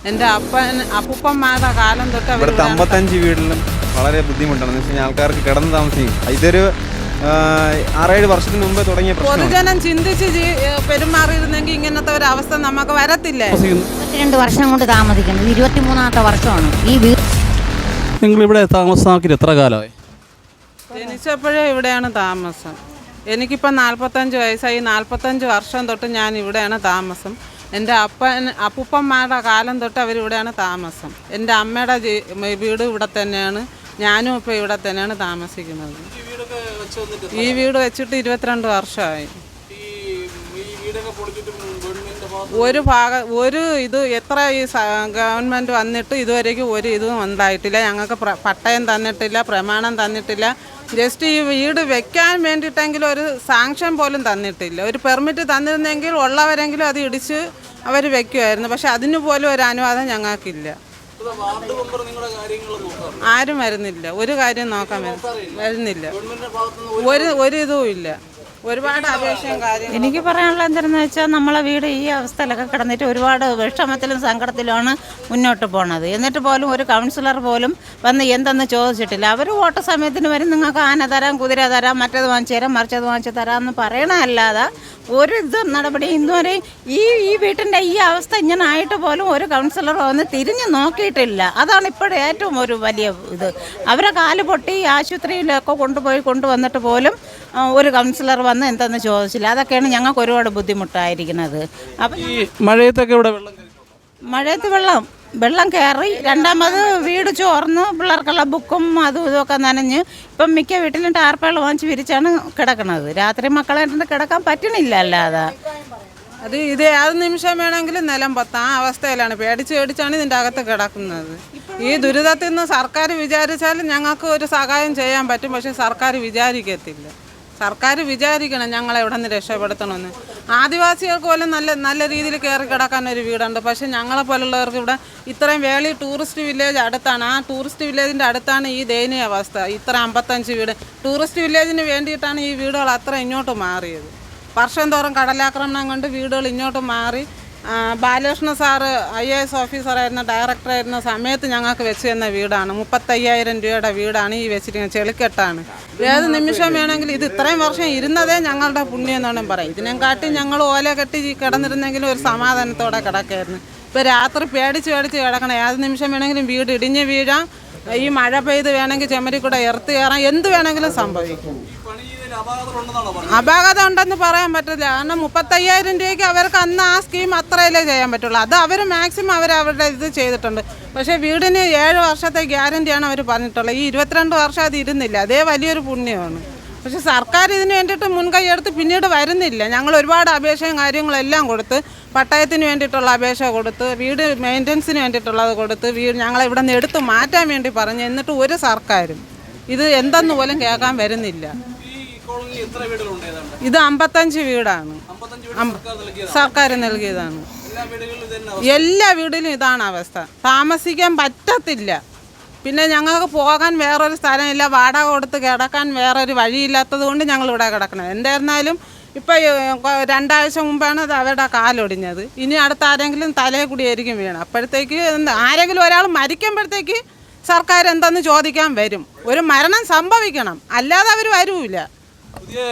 എൻ്റെ അപ്പൂപ്പന്മാരുടെ കാലം തൊട്ട് ഇവിടുത്തെ 55 വീട്ടിലും വളരെ ബുദ്ധിമുട്ടാണ്. എന്ന് വെച്ചാൽ ആൾക്കാർക്ക് കിടന്ന് താമസിക്കും. ഇതൊരു 6-7 വർഷത്തിന് മുമ്പ് തുടങ്ങിയ പ്രശ്നം. പൊതുജനം ചിന്തിച്ച് പെരുമാറിയിരുന്നെങ്കിൽ ഇങ്ങനത്തെ ഒരു അവസ്ഥ നമുക്ക് വരത്തില്ലേ. 22 വർഷം കൊണ്ട് താമസിക്കുന്നത്, 23ാമത്തെ വർഷമാണ് ഈ വീട്. നിങ്ങളിവിടെ താമസമാക്കി എത്ര കാലമായി? ജനിച്ചപ്പോഴേ ഇവിടെയാണ് താമസം. എനിക്കിപ്പോൾ 45 വയസ്സായി. 45 വർഷം തൊട്ട് ഞാൻ ഇവിടെയാണ് താമസം. എൻ്റെ അപ്പൂപ്പന്മാരുടെ കാലം തൊട്ട് അവരിവിടെയാണ് താമസം. എൻ്റെ അമ്മയുടെ വീട് ഇവിടെ തന്നെയാണ്. ഞാനും ഇപ്പോൾ ഇവിടെ തന്നെയാണ് താമസിക്കുന്നത്. ഈ വീട് വെച്ചിട്ട് 22 വർഷമായി. ഇത് എത്ര ഈ ഗവൺമെൻറ് വന്നിട്ട് ഇതുവരേക്കും ഒരു ഇതും ഉണ്ടായിട്ടില്ല. ഞങ്ങൾക്ക് പട്ടയം തന്നിട്ടില്ല, പ്രമാണം തന്നിട്ടില്ല. ജസ്റ്റ് ഈ വീട് വെക്കാൻ വേണ്ടിയിട്ടെങ്കിലും ഒരു സാങ്ഷൻ പോലും തന്നിട്ടില്ല. ഒരു പെർമിറ്റ് തന്നിരുന്നെങ്കിൽ ഉള്ളവരെങ്കിലും അത് ഇടിച്ച് അവർ വെക്കുമായിരുന്നു. പക്ഷെ അതിന് പോലും ഒരു അനുവാദം ഞങ്ങൾക്കില്ല. ആരും വരുന്നില്ല, ഒരു കാര്യം നോക്കാൻ വരുന്നില്ല, ഒരു ഇതും ഇല്ല. ഒരുപാട് അപേക്ഷയും കാര്യം. എനിക്ക് പറയാനുള്ള എന്താണെന്ന് വെച്ചാൽ നമ്മളെ വീട് ഈ അവസ്ഥയിലൊക്കെ കിടന്നിട്ട് ഒരുപാട് വിഷമത്തിലും സങ്കടത്തിലുമാണ് മുന്നോട്ട് പോണത്. എന്നിട്ട് പോലും ഒരു കൗൺസിലർ പോലും വന്ന് എന്തെന്ന് ചോദിച്ചിട്ടില്ല. അവർ വോട്ട് സമയത്തിന് വരും, നിങ്ങൾക്ക് ആന തരാം, കുതിര തരാം, മറ്റേത് വാങ്ങിച്ചു തരാം, മറിച്ചത് വാങ്ങിച്ചു തരാമെന്ന് പറയണമല്ലാതെ ഒരു ഇത് നടപടി ഇന്നുവരെ ഈ വീട്ടിൻ്റെ ഈ അവസ്ഥ ഇങ്ങനെ ആയിട്ട് പോലും ഒരു കൗൺസിലർ വന്ന് തിരിഞ്ഞ് നോക്കിയിട്ടില്ല. അതാണ് ഇപ്പോഴും ഏറ്റവും ഒരു വലിയ ഇത്. അവരെ കാല് പൊട്ടി ആശുപത്രിയിലൊക്കെ കൊണ്ടുവന്നിട്ട് പോലും ഒരു കൗൺസിലർ വന്ന് എന്തെന്ന് ചോദിച്ചില്ല. അതൊക്കെയാണ് ഞങ്ങൾക്ക് ഒരുപാട് ബുദ്ധിമുട്ടായിരിക്കുന്നത്. അപ്പം ഈ മഴയത്തൊക്കെ ഇവിടെ മഴയത്ത് വെള്ളം കയറി, രണ്ടാമത് വീട് ചോർന്ന് പിള്ളേർക്കുള്ള ബുക്കും അതും ഇതൊക്കെ നനഞ്ഞ് ഇപ്പം മിക്ക വീട്ടിലും ടാർപ്പകൾ വാങ്ങിച്ച് വിരിച്ചാണ് കിടക്കുന്നത്. രാത്രി മക്കളായിട്ട് കിടക്കാൻ പറ്റണില്ല. അല്ലാതെ ഇത് ഏത് നിമിഷം വേണമെങ്കിലും നിലം പൊത്താം. ആ അവസ്ഥയിലാണ്. പേടിച്ചാണ് ഇതിൻ്റെ അകത്ത് കിടക്കുന്നത്. ഈ ദുരിതത്തിൽ നിന്ന് സർക്കാർ വിചാരിച്ചാൽ ഞങ്ങൾക്ക് ഒരു സഹായം ചെയ്യാൻ പറ്റും. പക്ഷേ സർക്കാർ വിചാരിക്കത്തില്ല. സർക്കാർ വിചാരിക്കണം ഞങ്ങളെ ഇവിടെ നിന്ന് രക്ഷപ്പെടുത്തണമെന്ന്. ആദിവാസികൾക്ക് പോലും നല്ല രീതിയിൽ കയറി കിടക്കാൻ ഒരു വീടുണ്ട്. പക്ഷേ ഞങ്ങളെ പോലുള്ളവർക്ക് ഇവിടെ ഇത്രയും വേളി ടൂറിസ്റ്റ് വില്ലേജ് അടുത്താണ്. ആ ടൂറിസ്റ്റ് വില്ലേജിൻ്റെ അടുത്താണ് ഈ ദയനീയ അവസ്ഥ. ഇത്ര 55 വീട് ടൂറിസ്റ്റ് വില്ലേജിന് വേണ്ടിയിട്ടാണ് ഈ വീടുകൾ അത്ര ഇങ്ങോട്ട് മാറിയത്. വർഷം തോറും കടലാക്രമണം കൊണ്ട് വീടുകൾ ഇങ്ങോട്ട് മാറി. ബാലകൃഷ്ണ സാറ് IAS ഓഫീസറായിരുന്ന ഡയറക്ടറായിരുന്ന സമയത്ത് ഞങ്ങൾക്ക് വെച്ച് തന്ന വീടാണ്. 35,000 രൂപയുടെ വീടാണ് ഈ വെച്ചിരിക്കുന്നത്. ചെളിക്കെട്ടാണ്. ഏത് നിമിഷം വേണമെങ്കിലും ഇത് ഇത്രയും വർഷം ഇരുന്നതേ ഞങ്ങളുടെ പുണ്യം എന്നാണ് പറയും. ഇതിനെയും കാട്ടി ഞങ്ങൾ ഓല കെട്ടി കിടന്നിരുന്നെങ്കിലും ഒരു സമാധാനത്തോടെ കിടക്കായിരുന്നു. ഇപ്പോൾ രാത്രി പേടിച്ച് കിടക്കണം. ഏത് നിമിഷം വേണമെങ്കിലും വീട് ഇടിഞ്ഞ് വീഴാം. ഈ മഴ പെയ്ത് വേണമെങ്കിൽ ചെമ്മരി കൂടെ എർത്ത് കയറാം. എന്ത് വേണമെങ്കിലും സംഭവിക്കും. അപാകത ഉണ്ടെന്ന് പറയാൻ പറ്റില്ല. കാരണം 35,000 രൂപയ്ക്ക് അവർക്ക് അന്ന് ആ സ്കീം അത്രയല്ലേ ചെയ്യാൻ പറ്റുള്ളൂ. അത് അവർ മാക്സിമം അവരുടെ ഇത് ചെയ്തിട്ടുണ്ട്. പക്ഷേ വീടിന് 7 വർഷത്തെ ഗ്യാരണ്ടിയാണ് അവർ പറഞ്ഞിട്ടുള്ളത്. ഈ 22 വർഷം അത് ഇരുന്നില്ല. അതേ വലിയൊരു പുണ്യമാണ്. പക്ഷെ സർക്കാർ ഇതിന് വേണ്ടിയിട്ട് മുൻകൈ എടുത്ത് പിന്നീട് വരുന്നില്ല. ഞങ്ങൾ ഒരുപാട് അപേക്ഷയും കാര്യങ്ങളെല്ലാം കൊടുത്ത്, പട്ടയത്തിന് വേണ്ടിയിട്ടുള്ള അപേക്ഷ കൊടുത്ത്, വീട് മെയിൻ്റനൻസിന് വേണ്ടിയിട്ടുള്ളത് കൊടുത്ത്, ഞങ്ങളെ ഇവിടെ നിന്ന് എടുത്ത് മാറ്റാൻ വേണ്ടി പറഞ്ഞു. എന്നിട്ട് ഒരു സർക്കാരും ഇത് എന്തെന്ന് പോലും കേൾക്കാൻ വരുന്നില്ല. ഇത് 55 വീടാണ്. സർക്കാർ നൽകിയതാണ്. എല്ലാ വീടിലും ഇതാണ് അവസ്ഥ. താമസിക്കാൻ പറ്റത്തില്ല. പിന്നെ ഞങ്ങൾക്ക് പോകാൻ വേറൊരു സ്ഥലമില്ല. വാടക കൊടുത്ത് കിടക്കാൻ വേറൊരു വഴിയില്ലാത്തത് കൊണ്ട് ഞങ്ങളിവിടെ കിടക്കണം. എന്തായിരുന്നാലും ഇപ്പം 2 ആഴ്ച മുമ്പാണ് അത് അവരുടെ കാലൊടിഞ്ഞത്. ഇനി അടുത്ത ആരെങ്കിലും തലയെ കൂടിയായിരിക്കും വീണം. അപ്പോഴത്തേക്ക് ആരെങ്കിലും ഒരാൾ മരിക്കുമ്പോഴത്തേക്ക് സർക്കാർ എന്തെന്ന് ചോദിക്കാൻ വരും. ഒരു മരണം സംഭവിക്കണം, അല്ലാതെ അവർ വരൂല.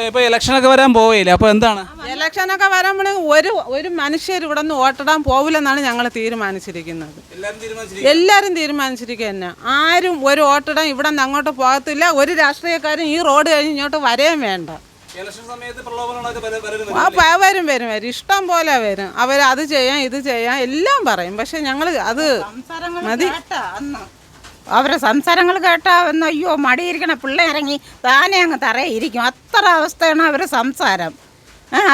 ഇപ്പോൾ ഇലക്ഷനൊക്കെ വരാൻ പോവില്ല. അപ്പോൾ എന്താണ് ഇലക്ഷനൊക്കെ വരുമ്പോഴേക്കും ഒരു മനുഷ്യർ ഇവിടെ നിന്ന് വോട്ടിടാൻ പോവില്ലെന്നാണ് ഞങ്ങൾ തീരുമാനിച്ചിരിക്കുന്നത്. എല്ലാവരും തീരുമാനിച്ചിരിക്കുക തന്നെ. ആരും ഒരു വോട്ടിടാൻ ഇവിടെ നിന്ന് അങ്ങോട്ട് പോകത്തില്ല. ഒരു രാഷ്ട്രീയക്കാരും ഈ റോഡ് കഴിഞ്ഞ് ഇങ്ങോട്ട് വരെയും വേണ്ട. വരും ഇഷ്ടം പോലെ വരും. അവർ അത് ചെയ്യാം ഇത് ചെയ്യാം എല്ലാം പറയും. പക്ഷെ ഞങ്ങൾ അത് മതി. അവരെ സംസാരങ്ങൾ കേട്ടാൽ അയ്യോ മടിയിരിക്കണ പിള്ളേരിറങ്ങി താനേ അങ്ങ് തറയിരിക്കും. അത്ര അവസ്ഥയാണ് അവരുടെ സംസാരം.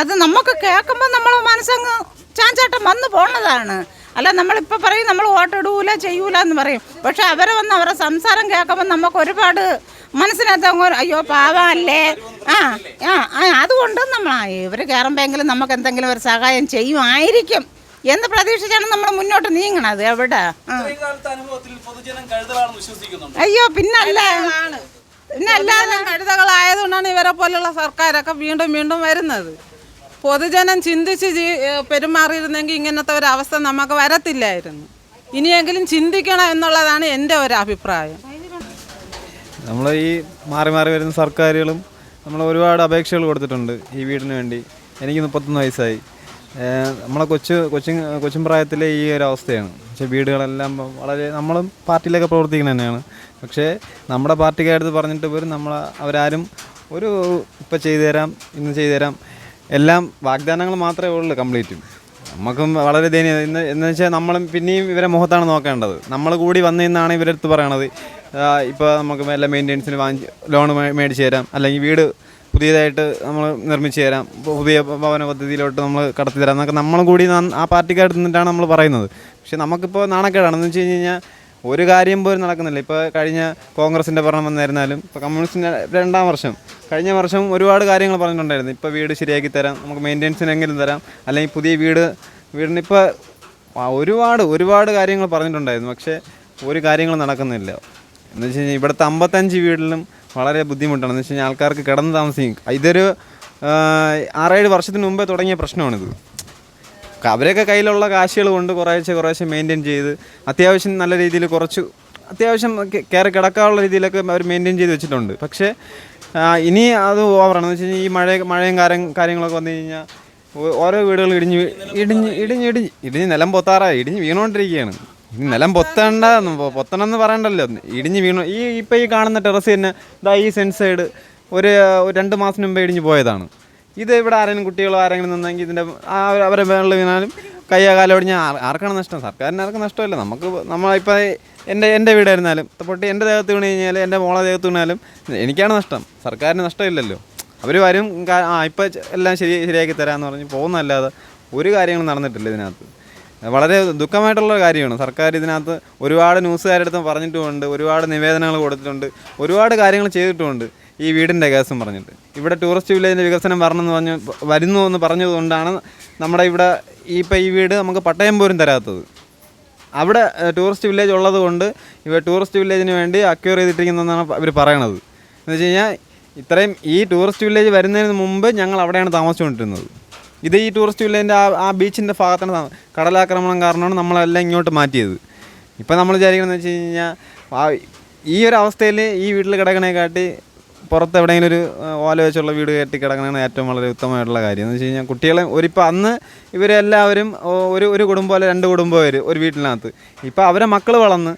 അത് നമുക്ക് കേൾക്കുമ്പോൾ നമ്മൾ മനസ്സങ്ങ് ചാഞ്ചാട്ടം വന്നു പോണതാണ്. അല്ല നമ്മളിപ്പോൾ പറയും നമ്മൾ വോട്ടിടൂല ചെയ്യൂല എന്ന് പറയും. പക്ഷെ അവരെ വന്ന് അവരുടെ സംസാരം കേൾക്കുമ്പോൾ നമുക്ക് ഒരുപാട് മനസ്സിനകത്ത് അയ്യോ പാവമല്ലേ. അതുകൊണ്ട് നമ്മൾ ഇവർ കയറുമ്പോഴെങ്കിലും നമുക്ക് എന്തെങ്കിലും ഒരു സഹായം ചെയ്യുമായിരിക്കും എന്ന് പ്രതീക്ഷിച്ചാണ് നമ്മൾ മുന്നോട്ട് നീങ്ങണത്. എവിടെ അയ്യോ പിന്നല്ലാതെ കഴുതകളായതുകൊണ്ടാണ് ഇവരെ പോലുള്ള സർക്കാരൊക്കെ വീണ്ടും വരുന്നത്. പൊതുജനം ചിന്തിച്ച് പെരുമാറിയിരുന്നെങ്കിൽ ഇങ്ങനത്തെ ഒരു അവസ്ഥ നമുക്ക് വരത്തില്ലായിരുന്നു. ഇനിയെങ്കിലും ചിന്തിക്കണം എന്നുള്ളതാണ് എൻ്റെ ഒരു അഭിപ്രായം. നമ്മൾ ഈ മാറി മാറി വരുന്ന സർക്കാരുകളും നമ്മൾ ഒരുപാട് അപേക്ഷകൾ കൊടുത്തിട്ടുണ്ട് ഈ വീടിന് വേണ്ടി. എനിക്ക് 31 വയസ്സായി. നമ്മളെ കൊച്ചും പ്രായത്തിലെ ഈ ഒരു അവസ്ഥയാണ്. പക്ഷേ വീടുകളെല്ലാം വളരെ നമ്മളും പാർട്ടിയിലൊക്കെ പ്രവർത്തിക്കുന്നത് തന്നെയാണ്. പക്ഷേ നമ്മുടെ പാർട്ടിക്കാരടുത്ത് പറഞ്ഞിട്ട് പോലും അവരാരും ഒരു ഇപ്പം ചെയ്തു തരാം, ഇന്ന് ചെയ്തു തരാം, എല്ലാം വാഗ്ദാനങ്ങൾ മാത്രമേ ഉള്ളൂ കംപ്ലീറ്റും. നമുക്കും വളരെ ദയനീയം എന്ന് വെച്ചാൽ നമ്മളും പിന്നെയും ഇവരെ മുഖത്താണ് നോക്കേണ്ടത്. നമ്മൾ കൂടി വന്നതെന്നാണ് ഇവരടുത്ത് പറയണത്. ഇപ്പോൾ നമുക്ക് എല്ലാ മെയിൻ്റെനൻസിന് ലോൺ മേടിച്ച് തരാം, അല്ലെങ്കിൽ വീട് പുതിയതായിട്ട് നമ്മൾ നിർമ്മിച്ച് തരാം, പുതിയ ഭവന പദ്ധതിയിലോട്ട് നമ്മൾ കടത്തി തരാം എന്നൊക്കെ നമ്മൾ കൂടി ആ പാർട്ടിക്കാരുടെ നിന്നിട്ടാണ് നമ്മൾ പറയുന്നത്. പക്ഷേ നമുക്കിപ്പോൾ നാണക്കേടാണെന്ന് വെച്ച് കഴിഞ്ഞ് കഴിഞ്ഞാൽ ഒരു കാര്യം പോലും നടക്കുന്നില്ല. ഇപ്പോൾ കഴിഞ്ഞ കോൺഗ്രസിൻ്റെ ഭരണം വന്നായിരുന്നാലും ഇപ്പോൾ കമ്മ്യൂണിസ്റ്റിൻ്റെ 2ാം വർഷം കഴിഞ്ഞ വർഷം ഒരുപാട് കാര്യങ്ങൾ പറഞ്ഞിട്ടുണ്ടായിരുന്നു. ഇപ്പോൾ വീട് ശരിയാക്കി തരാം, നമുക്ക് മെയിൻ്റെനൻസിനെങ്കിലും തരാം, അല്ലെങ്കിൽ പുതിയ വീടിന് ഇപ്പോൾ ഒരുപാട് കാര്യങ്ങൾ പറഞ്ഞിട്ടുണ്ടായിരുന്നു. പക്ഷേ ഒരു കാര്യങ്ങളും നടക്കുന്നില്ല. എന്ന് വെച്ച് കഴിഞ്ഞാൽ ഇവിടുത്തെ 55 വീട്ടിലും വളരെ ബുദ്ധിമുട്ടാണ്. എന്ന് വെച്ച് കഴിഞ്ഞാൽ ആൾക്കാർക്ക് കിടന്ന് താമസിക്കും. ഇതൊരു 6-7 വർഷത്തിന് മുമ്പേ തുടങ്ങിയ പ്രശ്നമാണിത്. അവരൊക്കെ കയ്യിലുള്ള കാശുകൾ കൊണ്ട് കുറേശ്ശെ മെയിൻറ്റെയിൻ ചെയ്ത് അത്യാവശ്യം നല്ല രീതിയിൽ അത്യാവശ്യം കയറി കിടക്കാനുള്ള രീതിയിലൊക്കെ അവർ മെയിൻറ്റെയിൻ ചെയ്ത് വെച്ചിട്ടുണ്ട്. പക്ഷേ ഇനി അത് ഓവറാണ്. എന്ന് വെച്ച് കഴിഞ്ഞാൽ ഈ മഴയും കാര്യങ്ങളൊക്കെ വന്നു കഴിഞ്ഞാൽ ഓരോ വീടുകൾ ഇടിഞ്ഞ് നിലം പൊത്താറായി, ഇടിഞ്ഞ് വീണുകൊണ്ടിരിക്കുകയാണ്. നിലം പൊത്തണമെന്ന് പറയണ്ടല്ലോ, ഇടിഞ്ഞ് വീണു. ഇപ്പം ഈ കാണുന്ന ടെറസ് തന്നെ ഈ സെൻസൈഡ് ഒരു 2 മാസം മുമ്പേ ഇടിഞ്ഞ് പോയതാണ്. ഇത് ഇവിടെ ആരെങ്കിലും കുട്ടികളോ ആരെങ്കിലും നിന്നെങ്കിൽ ഇതിൻ്റെ അവരെ മേളിൽ വീണാലും കയ്യോ കാലോ ഒടിഞ്ഞാൽ ആർക്കാണ് നഷ്ടം? സർക്കാരിന് ആർക്കും നഷ്ടമില്ല. നമ്മളിപ്പോൾ എൻ്റെ വീടായിരുന്നാലും പൊട്ടി എൻ്റെ ദേഹത്ത് വീണ് കഴിഞ്ഞാൽ എൻ്റെ മോളെ ദേഹത്ത് വീണാലും എനിക്കാണ് നഷ്ടം, സർക്കാരിന് നഷ്ടമില്ലല്ലോ. അവർ വരും ഇപ്പം എല്ലാം ശരിയാക്കി തരാമെന്ന് പറഞ്ഞ് പോകുന്നതല്ലാതെ ഒരു കാര്യങ്ങളും നടന്നിട്ടില്ല ഇതിനകത്ത്. വളരെ ദുഃഖമായിട്ടുള്ള കാര്യമാണ്. സർക്കാർ ഇതിനകത്ത് ഒരുപാട് ന്യൂസുകാരുടെ അടുത്ത് പറഞ്ഞിട്ടുമുണ്ട്, ഒരുപാട് നിവേദനങ്ങൾ കൊടുത്തിട്ടുണ്ട്, ഒരുപാട് കാര്യങ്ങൾ ചെയ്തിട്ടുമുണ്ട്. ഈ വീടിൻ്റെ കേസും പറഞ്ഞിട്ട് ഇവിടെ ടൂറിസ്റ്റ് വില്ലേജിൻ്റെ വികസനം വരുന്നു എന്ന് പറഞ്ഞതുകൊണ്ടാണ് നമ്മുടെ ഇവിടെ ഈ വീട് നമുക്ക് പട്ടയം പോലും തരാത്തത്. അവിടെ ടൂറിസ്റ്റ് വില്ലേജ് ഉള്ളത് കൊണ്ട് ടൂറിസ്റ്റ് വില്ലേജിന് വേണ്ടി അക്വയർ ചെയ്തിട്ടിരിക്കുന്നതെന്നാണ് അവർ പറയണത്. എന്ന് വെച്ച് കഴിഞ്ഞാൽ ഈ ടൂറിസ്റ്റ് വില്ലേജ് വരുന്നതിന് മുമ്പ് ഞങ്ങൾ അവിടെയാണ് താമസിച്ചുകൊണ്ടിരുന്നത്. ഈ ടൂറിസ്റ്റ് വില്ലേജിൻ്റെ ആ ബീച്ചിൻ്റെ ഭാഗത്താണ് കടലാക്രമണം കാരണമാണ് നമ്മളെല്ലാം ഇങ്ങോട്ട് മാറ്റിയത്. ഇപ്പം നമ്മൾ വിചാരിക്കണമെന്ന് വെച്ച് കഴിഞ്ഞാൽ ഈ ഒരു അവസ്ഥയിൽ ഈ വീട്ടിൽ കിടക്കണേക്കാട്ടി പുറത്ത് എവിടെയെങ്കിലും ഒരു ഓല വെച്ചുള്ള വീട് കയറ്റി കിടക്കണതാണ് ഏറ്റവും വളരെ ഉത്തമമായിട്ടുള്ള കാര്യം. എന്ന് വെച്ച് കഴിഞ്ഞാൽ കുട്ടികളെ ഇപ്പം അന്ന് ഇവരെല്ലാവരും ഒരു കുടുംബം അല്ല 2 കുടുംബം ഒരു വീട്ടിനകത്ത്. ഇപ്പം അവരെ മക്കൾ വളർന്ന്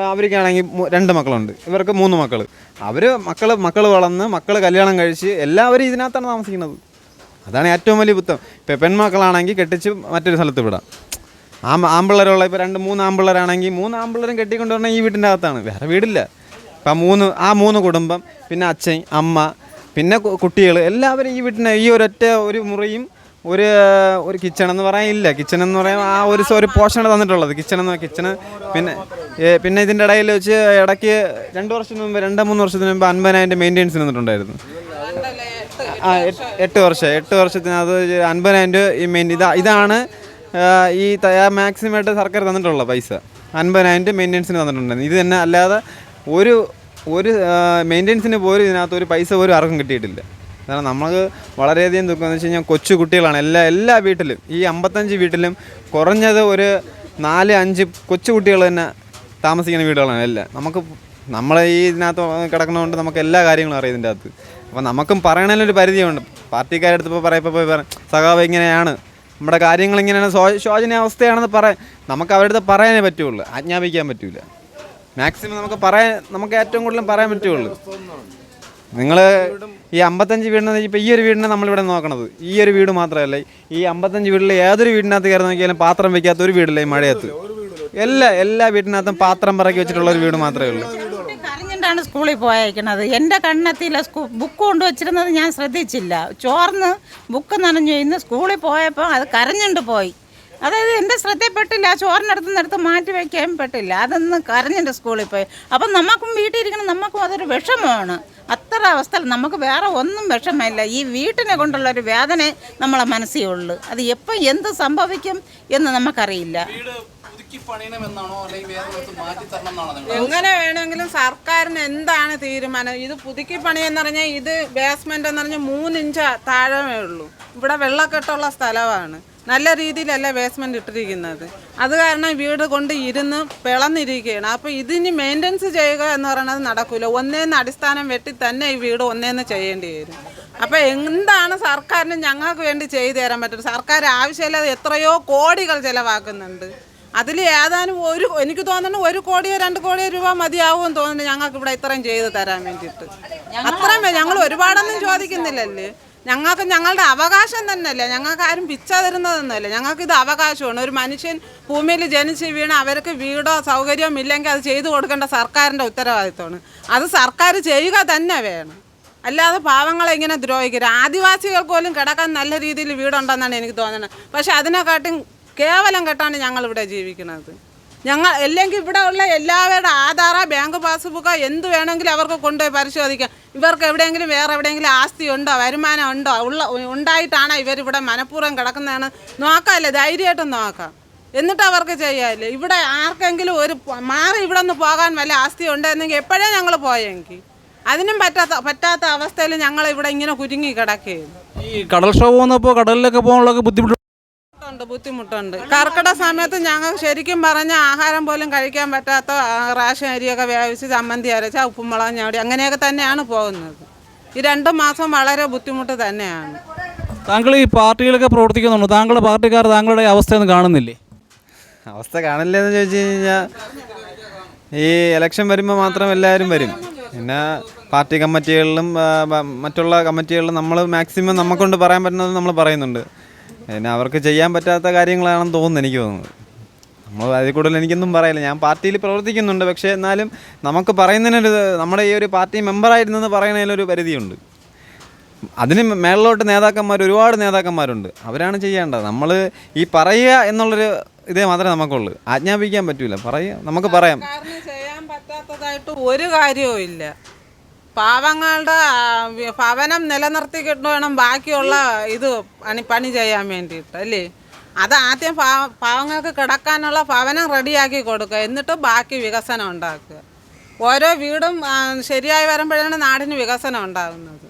അവർക്കാണെങ്കിൽ 2 മക്കളുണ്ട്, ഇവർക്ക് 3 മക്കൾ. മക്കൾ വളർന്ന് മക്കൾ കല്യാണം കഴിച്ച് എല്ലാവരും ഇതിനകത്താണ് താമസിക്കുന്നത്. അതാണ് ഏറ്റവും വലിയ ബുദ്ധം. ഇപ്പം പെൺമക്കളാണെങ്കിൽ കെട്ടിച്ച് മറ്റൊരു സ്ഥലത്ത് വിടാം. ആമ്പിള്ളേരുള്ള ഇപ്പോൾ 2-3 ആമ്പിള്ളേരാണെങ്കിൽ 3 ആമ്പിള്ളേരും കെട്ടിക്കൊണ്ടുവരണം ഈ വീട്ടിൻ്റെ അകത്താണ്, വേറെ വീടില്ല. ഇപ്പം 3 കുടുംബം, പിന്നെ അച്ഛൻ അമ്മ, പിന്നെ കുട്ടികൾ, എല്ലാവരും ഈ വീട്ടിന് ഈ ഒരു മുറിയും ഒരു കിച്ചൺ എന്ന് പറയാനില്ല. കിച്ചൺ എന്ന് പറയാൻ ഒരു പോർഷനാണ് തന്നിട്ടുള്ളത് കിച്ചണ്. പിന്നെ ഇതിൻ്റെ ഇടയിൽ വെച്ച് ഇടയ്ക്ക് 2 വർഷത്തിന് മുമ്പ് 2-3 വർഷത്തിന് മുമ്പ് 50,000 മെയിൻ്റെനൻസ് നിന്നിട്ടുണ്ടായിരുന്നു. 8 വർഷത്തിനകത്ത് 50,000 ഇതാണ് ഈ മാക്സിമമായിട്ട് സർക്കാർ തന്നിട്ടുള്ള പൈസ. 50,000 മെയിൻ്റെനൻസിന് തന്നിട്ടുണ്ടായിരുന്നു. ഇത് തന്നെ അല്ലാതെ ഒരു മെയിൻ്റെനൻസിന് പോലും ഇതിനകത്ത് ഒരു പൈസ പോലും ആർക്കും കിട്ടിയിട്ടില്ല. കാരണം നമുക്ക് വളരെയധികം ദുഃഖം എന്ന് വെച്ച് കഴിഞ്ഞാൽ കൊച്ചു കുട്ടികളാണ് എല്ലാ വീട്ടിലും. ഈ 55 വീട്ടിലും കുറഞ്ഞത് ഒരു 4-5 കൊച്ചു കുട്ടികൾ തന്നെ താമസിക്കുന്ന വീടുകളാണ് എല്ലാം. നമ്മളെ ഈ ഇതിനകത്ത് കിടക്കുന്നതുകൊണ്ട് നമുക്ക് എല്ലാ കാര്യങ്ങളും അറിയാം ഇതിൻ്റെ അകത്ത്. അപ്പോൾ നമുക്കും പറയണതിലൊരു പരിധിയുണ്ട്. പാർട്ടിക്കാരടുത്ത് ഇപ്പോൾ പോയി പറയാം സഖാവ് ഇങ്ങനെയാണ്, നമ്മുടെ കാര്യങ്ങൾ ഇങ്ങനെയാണ്, ശോചനീയാവസ്ഥയാണെന്ന് നമുക്ക് അവരുടെ അടുത്ത് പറയാനേ പറ്റുള്ളൂ, ആജ്ഞാപിക്കാൻ പറ്റില്ല. മാക്സിമം നമുക്ക് ഏറ്റവും കൂടുതലും പറയാൻ പറ്റുള്ളൂ. നിങ്ങൾ ഈ 55 വീടിന് ഇപ്പോൾ ഈ ഒരു വീടിനെ നമ്മളിവിടെ നോക്കണത്, ഈ ഒരു വീട് മാത്രമല്ല, ഈ 55 വീട്ടിൽ ഏതൊരു വീടിനകത്ത് കയറി നോക്കിയാലും പാത്രം വയ്ക്കാത്ത ഒരു വീടില്ല ഈ മഴയത്ത്. എല്ലാ വീട്ടിനകത്തും പാത്രം പറക്കി വെച്ചിട്ടുള്ള ഒരു വീട് മാത്രമേ ഉള്ളൂ. കരഞ്ഞിട്ടാണ് സ്കൂളിൽ പോയേക്കണത്. എൻ്റെ കണ്ണെത്തിയില്ല. ബുക്ക് കൊണ്ടുവച്ചിരുന്നത് ഞാൻ ശ്രദ്ധിച്ചില്ല. ചോർന്ന് ബുക്ക് നനഞ്ഞു. ഇന്ന് സ്കൂളിൽ പോയപ്പോൾ അത് കരഞ്ഞുകൊണ്ട് പോയി. അതായത് എൻ്റെ ശ്രദ്ധയിൽപ്പെട്ടില്ല. ചോറിനടുത്ത് മാറ്റി വയ്ക്കാൻ പറ്റില്ല. അതൊന്ന് കരഞ്ഞിട്ട് സ്കൂളിൽ പോയി. അപ്പം നമുക്കും വീട്ടിലിരിക്കണം, നമുക്കും അതൊരു വിഷമമാണ്. അത്ര അവസ്ഥ നമുക്ക് വേറെ ഒന്നും വിഷമമില്ല. ഈ വീട്ടിനെ കൊണ്ടുള്ളൊരു വേദന നമ്മളെ മനസ്സിൽ ഉള്ളു. അത് എപ്പോൾ എന്ത് സംഭവിക്കും എന്ന് നമുക്കറിയില്ല. എങ്ങനെ വേണമെങ്കിലും സർക്കാരിന് എന്താണ് തീരുമാനം? ഇത് പുതുക്കി പണി എന്ന് പറഞ്ഞാൽ ഇത് ബേസ്മെന്റ് എന്ന് പറഞ്ഞാൽ 3 ഇഞ്ച് താഴമേ ഉള്ളൂ. ഇവിടെ വെള്ളക്കെട്ടുള്ള സ്ഥലമാണ്. നല്ല രീതിയിലല്ല ബേസ്മെൻറ്റ് ഇട്ടിരിക്കുന്നത്. അത് കാരണം വീട് കൊണ്ട് ഇരുന്ന് പിളന്നിരിക്കുകയാണ്. അപ്പോൾ ഇതിന് മെയിൻ്റനൻസ് ചെയ്യുക എന്ന് പറയുന്നത് നടക്കില്ല. ഒന്നേന്ന് അടിസ്ഥാനം വെട്ടി തന്നെ ഈ വീട് ഒന്നേന്ന് ചെയ്യേണ്ടി വരും. അപ്പോൾ എന്താണ് സർക്കാരിന് ഞങ്ങൾക്ക് വേണ്ടി ചെയ്തു തരാൻ പറ്റും? സർക്കാർ ആവശ്യമില്ലാതെ എത്രയോ കോടികൾ ചിലവാക്കുന്നുണ്ട്. അതിൽ ഏതാനും എനിക്ക് തോന്നുന്നു 1 കോടിയോ 2 കോടിയോ രൂപ മതിയാവുമെന്ന് തോന്നുന്നു ഞങ്ങൾക്ക് ഇവിടെ ഇത്രയും ചെയ്തു തരാൻ വേണ്ടിയിട്ട്. അത്രയും ഞങ്ങൾ ഒരുപാടൊന്നും ചോദിക്കുന്നില്ലല്ലേ. ഞങ്ങൾക്ക് ഞങ്ങളുടെ അവകാശം തന്നെയല്ലേ. ഞങ്ങൾക്ക് ആരും പിച്ച തരുന്നതൊന്നുമല്ല. ഞങ്ങൾക്കിത് അവകാശമാണ്. ഒരു മനുഷ്യൻ ഭൂമിയിൽ ജനിച്ച് വീണ് അവർക്ക് വീടോ സൗകര്യമോ ഇല്ലെങ്കിൽ അത് ചെയ്തു കൊടുക്കേണ്ട സർക്കാരിൻ്റെ ഉത്തരവാദിത്തമാണ്. അത് സർക്കാർ ചെയ്യുക തന്നെ വേണം. അല്ലാതെ പാവങ്ങളെ ഇങ്ങനെ ദ്രോഹിക്കരുത്. ആദിവാസികൾക്ക് പോലും കിടക്കാൻ നല്ല രീതിയിൽ വീടുണ്ടെന്നാണ് എനിക്ക് തോന്നുന്നത്. പക്ഷെ അതിനെക്കാട്ടും കേവലം കെട്ടാണ് ഞങ്ങളിവിടെ ജീവിക്കുന്നത്. അല്ലെങ്കിൽ ഇവിടെ ഉള്ള എല്ലാവരുടെ ആധാറോ ബാങ്ക് പാസ്ബുക്കോ എന്ത് വേണമെങ്കിലും അവർക്ക് കൊണ്ടുപോയി പരിശോധിക്കാം. ഇവർക്ക് എവിടെയെങ്കിലും വേറെ എവിടെയെങ്കിലും ആസ്തി ഉണ്ടോ, വരുമാനം ഉണ്ടോ, ഉണ്ടായിട്ടാണ് ഇവരിവിടെ മനഃപൂർവ്വം കിടക്കുന്നതാണ് നോക്കാമല്ലേ, ധൈര്യമായിട്ടും നോക്കാം. എന്നിട്ട് അവർക്ക് ചെയ്യാമല്ലേ. ഇവിടെ ആർക്കെങ്കിലും മാറി ഇവിടെ നിന്ന് പോകാൻ വല്ല ആസ്തി ഉണ്ടെന്നെങ്കിൽ എപ്പോഴേ ഞങ്ങൾ പോയെങ്കിൽ അതിനും പറ്റാത്ത അവസ്ഥയിൽ ഞങ്ങളിവിടെ ഇങ്ങനെ കുരുങ്ങി കിടക്കുകയും. ഈ കടൽക്ഷോഭം വന്നപ്പോൾ കടലിലൊക്കെ പോകാനുള്ള ബുദ്ധിമുട്ടുണ്ട്. കർക്കിടക സമയത്ത് ഞങ്ങൾ ശരിക്കും പറഞ്ഞ ആഹാരം പോലും കഴിക്കാൻ പറ്റാത്ത റേഷൻ അരിയൊക്കെ വേവിച്ച് ചമ്മന്തി അരച്ച ഉപ്പുമുളക് ഞവടി അങ്ങനെയൊക്കെ തന്നെയാണ് പോകുന്നത്. ഈ 2 മാസം വളരെ ബുദ്ധിമുട്ട് തന്നെയാണ്. താങ്കൾ ഈ പാർട്ടികളൊക്കെ പ്രവർത്തിക്കുന്നുണ്ട്. താങ്കളുടെ പാർട്ടിക്കാർ താങ്കളുടെ അവസ്ഥയൊന്നും കാണുന്നില്ലേ? അവസ്ഥ കാണില്ലെന്ന് ചോദിച്ചു കഴിഞ്ഞാൽ ഈ ഇലക്ഷൻ വരുമ്പോൾ മാത്രം എല്ലാവരും വരും. പിന്നെ പാർട്ടി കമ്മിറ്റികളിലും മറ്റുള്ള കമ്മിറ്റികളിലും നമ്മൾ മാക്സിമം നമുക്കൊണ്ട് പറയാൻ പറ്റുന്നത് നമ്മൾ പറയുന്നുണ്ട്. പിന്നെ അവർക്ക് ചെയ്യാൻ പറ്റാത്ത കാര്യങ്ങളാണെന്ന് തോന്നുന്നു, എനിക്ക് തോന്നുന്നത്. നമ്മൾ അതിൽ കൂടുതൽ എനിക്കൊന്നും പറയില്ല. ഞാൻ പാർട്ടിയിൽ പ്രവർത്തിക്കുന്നുണ്ട്. പക്ഷേ എന്നാലും നമുക്ക് പറയുന്നതിനൊരു നമ്മുടെ ഈ ഒരു പാർട്ടി മെമ്പറായിരുന്നെന്ന് പറയുന്നതിലൊരു പരിധിയുണ്ട്. അതിന് മേളിലോട്ട് ഒരുപാട് നേതാക്കന്മാരുണ്ട്. അവരാണ് ചെയ്യേണ്ടത്. നമ്മൾ ഈ പറയുക എന്നുള്ളൊരു ഇതേ മാത്രമേ നമുക്കുള്ളൂ. ആജ്ഞാപിക്കാൻ പറ്റൂല. നമുക്ക് പറയാം. ചെയ്യാൻ പറ്റാത്തതായിട്ട് ഒരു കാര്യവും ഇല്ല. പാവങ്ങളുടെ ഭവനം നിലനിർത്തിക്കിട്ട് വേണം ബാക്കിയുള്ള ഇത് പണി ചെയ്യാൻ വേണ്ടിയിട്ട് അല്ലേ. അത് ആദ്യം പാവങ്ങൾക്ക് കിടക്കാനുള്ള ഭവനം റെഡിയാക്കി കൊടുക്കുക, എന്നിട്ട് ബാക്കി വികസനം ഉണ്ടാക്കുക. ഓരോ വീടും ശരിയായി വരുമ്പോഴാണ് നാടിന് വികസനം ഉണ്ടാകുന്നത്.